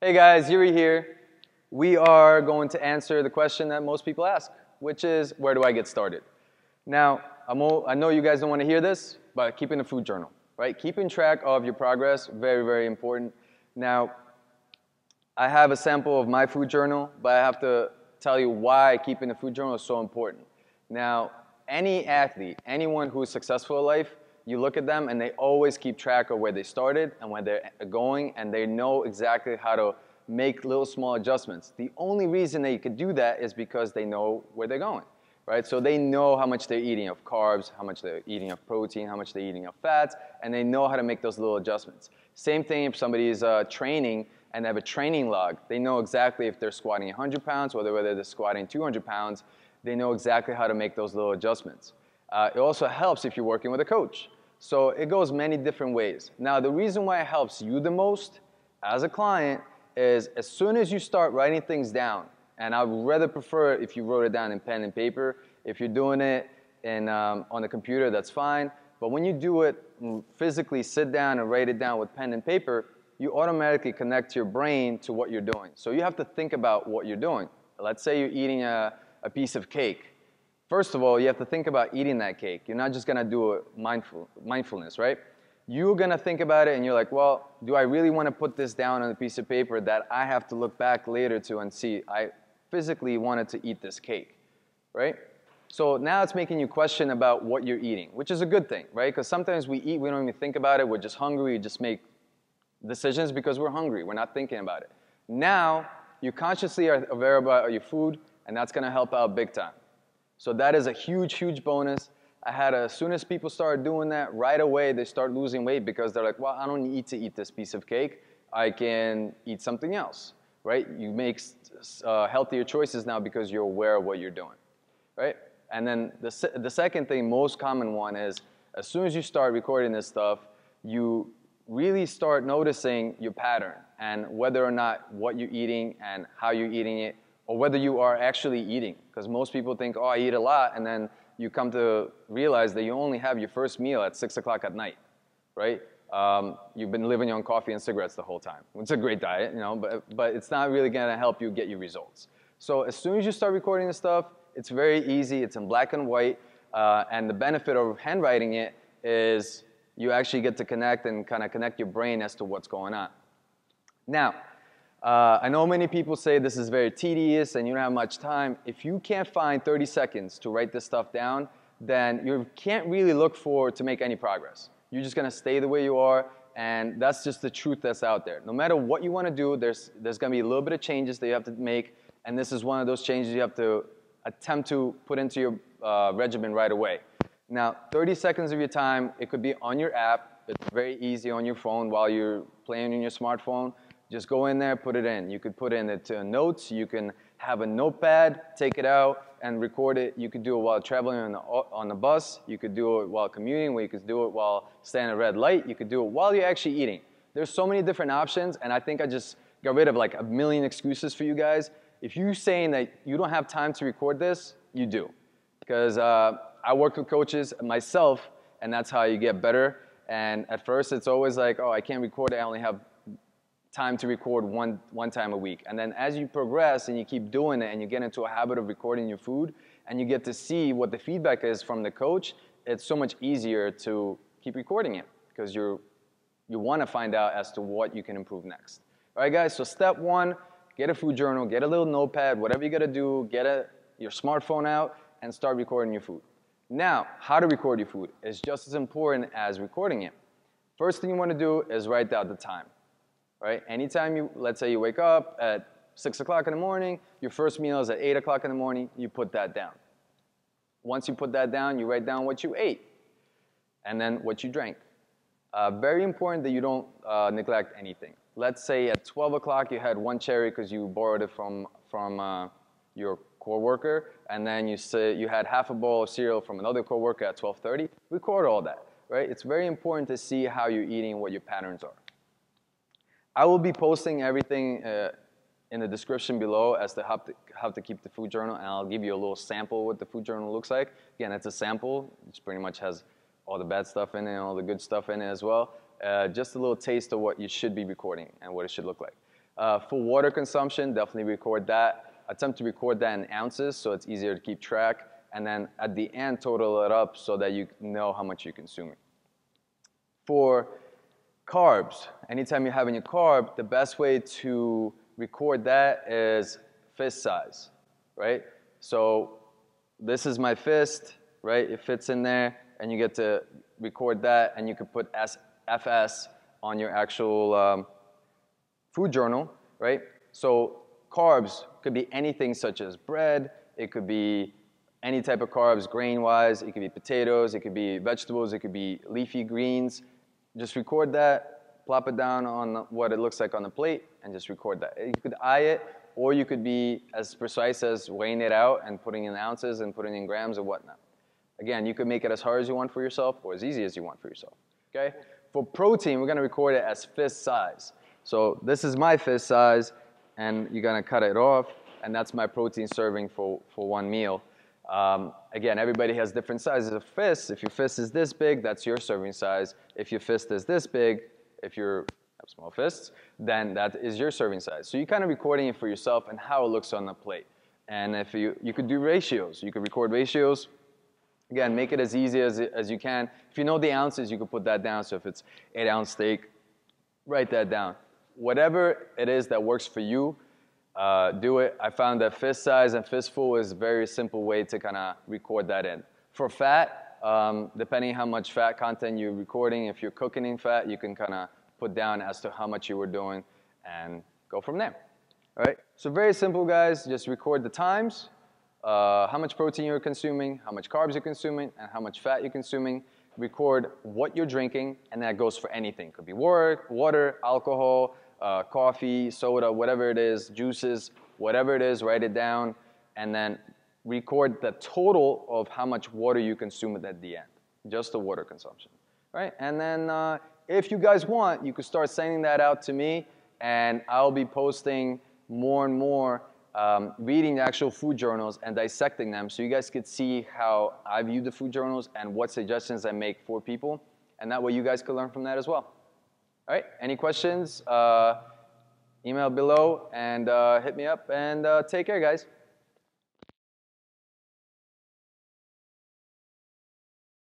Hey guys, Yuri here. We are going to answer the question that most people ask, which is, where do I get started? Now, I know you guys don't want to hear this, but keeping a food journal, right? Keeping track of your progress, very, very important. Now, I have a sample of my food journal, but I have to tell you why keeping a food journal is so important. Now, any athlete, anyone who is successful in life, you look at them and they always keep track of where they started and where they're going, and they know exactly how to make little small adjustments. The only reason they could do that is because they know where they're going, right? So they know how much they're eating of carbs, how much they're eating of protein, how much they're eating of fats, and they know how to make those little adjustments. Same thing if somebody is training and they have a training log. They know exactly if they're squatting 100 pounds, whether they're squatting 200 pounds, they know exactly how to make those little adjustments. It also helps if you're working with a coach. So it goes many different ways. Now, the reason why it helps you the most as a client is as soon as you start writing things down, and I would rather prefer if you wrote it down in pen and paper. If you're doing it on the computer, that's fine. But when you do it, physically sit down and write it down with pen and paper, you automatically connect your brain to what you're doing. So you have to think about what you're doing. Let's say you're eating a piece of cake. First of all, you have to think about eating that cake. You're not just going to do it mindfulness, right? You're going to think about it and you're like, well, do I really want to put this down on a piece of paper that I have to look back later to and see I physically wanted to eat this cake, right? So now it's making you question about what you're eating, which is a good thing, right? Because sometimes we eat, we don't even think about it. We're just hungry. We just make decisions because we're hungry. We're not thinking about it. Now, you consciously are aware about your food, and that's going to help out big time. So that is a huge, huge bonus. As soon as people start doing that, right away they start losing weight because they're like, well, I don't need to eat this piece of cake. I can eat something else, right? You make healthier choices now because you're aware of what you're doing, right? And then the second thing, most common one is, as soon as you start recording this stuff, you really start noticing your pattern and whether or not what you're eating and how you're eating it, or whether you are actually eating. Because most people think, oh, I eat a lot, and then you come to realize that you only have your first meal at 6 o'clock at night, right? You've been living on coffee and cigarettes the whole time. It's a great diet, you know, but it's not really gonna help you get your results. So as soon as you start recording this stuff, it's very easy, it's in black and white, and the benefit of handwriting it is you actually get to connect and kind of connect your brain as to what's going on. Now, I know many people say this is very tedious and you don't have much time. If you can't find 30 seconds to write this stuff down, then you can't really look forward to make any progress. You're just going to stay the way you are, and that's just the truth that's out there. No matter what you want to do, there's going to be a little bit of changes that you have to make, and this is one of those changes you have to attempt to put into your regimen right away. Now, 30 seconds of your time, it could be on your app. It's very easy on your phone while you're playing on your smartphone. Just go in there, put it in. You could put in it to notes. You can have a notepad, take it out, and record it. You could do it while traveling on the bus. You could do it while commuting. You could do it while standing at a red light. You could do it while you're actually eating. There's so many different options, and I think I just got rid of like a million excuses for you guys. If you're saying that you don't have time to record this, you do. Because I work with coaches myself, and that's how you get better. And at first, it's always like, oh, I can't record it. I only have time to record one time a week. And then as you progress and you keep doing it and you get into a habit of recording your food and you get to see what the feedback is from the coach, it's so much easier to keep recording it because you want to find out as to what you can improve next. All right, guys, so step one, get a food journal, get a little notepad, whatever you got to do, get your smartphone out and start recording your food. Now, how to record your food is just as important as recording it. First thing you want to do is write down the time. Right? Anytime let's say you wake up at 6 o'clock in the morning, your first meal is at 8 o'clock in the morning, you put that down. Once you put that down, you write down what you ate and then what you drank. Very important that you don't neglect anything. Let's say at 12 o'clock you had one cherry because you borrowed it from your coworker, and then you had half a bowl of cereal from another coworker at 12:30. Record all that. Right? It's very important to see how you're eating and what your patterns are. I will be posting everything in the description below as to how to keep the food journal, and I'll give you a little sample of what the food journal looks like. Again, it's a sample. It pretty much has all the bad stuff in it and all the good stuff in it as well. Just a little taste of what you should be recording and what it should look like. For water consumption, definitely record that. Attempt to record that in ounces so it's easier to keep track. And then at the end, total it up so that you know how much you're consuming. For carbs, anytime you're having a carb, the best way to record that is fist size, right? So this is my fist, right? It fits in there, and you get to record that, and you could put FS on your actual food journal, right? So carbs could be anything such as bread, it could be any type of carbs grain-wise, it could be potatoes, it could be vegetables, it could be leafy greens. Just record that, plop it down on what it looks like on the plate, and just record that. You could eye it, or you could be as precise as weighing it out and putting in ounces and putting in grams or whatnot. Again, you could make it as hard as you want for yourself or as easy as you want for yourself, okay? For protein, we're gonna record it as fist size. So this is my fist size, and you're gonna cut it off, and that's my protein serving for one meal. Again, everybody has different sizes of fists. If your fist is this big, that's your serving size. If your fist is this big, if you have small fists, then that is your serving size. So you're kind of recording it for yourself and how it looks on the plate. And if you could do ratios. You could record ratios. Again, make it as easy as you can. If you know the ounces, you could put that down. So if it's 8-ounce steak, write that down. Whatever it is that works for you, do it. I found that fist size and fistful is a very simple way to kind of record that in. For fat, depending how much fat content you're recording, if you're cooking in fat, you can kind of put down as to how much you were doing and go from there. All right, so very simple, guys. Just record the times, how much protein you're consuming, how much carbs you're consuming, and how much fat you're consuming. Record what you're drinking, and that goes for anything. Could be water, alcohol, coffee, soda, whatever it is, juices, whatever it is, write it down, and then record the total of how much water you consume at the end, just the water consumption, right? And then if you guys want, you could start sending that out to me, and I'll be posting more and more, reading the actual food journals and dissecting them so you guys could see how I view the food journals and what suggestions I make for people, and that way you guys could learn from that as well. All right, any questions? Email below and hit me up, and take care, guys.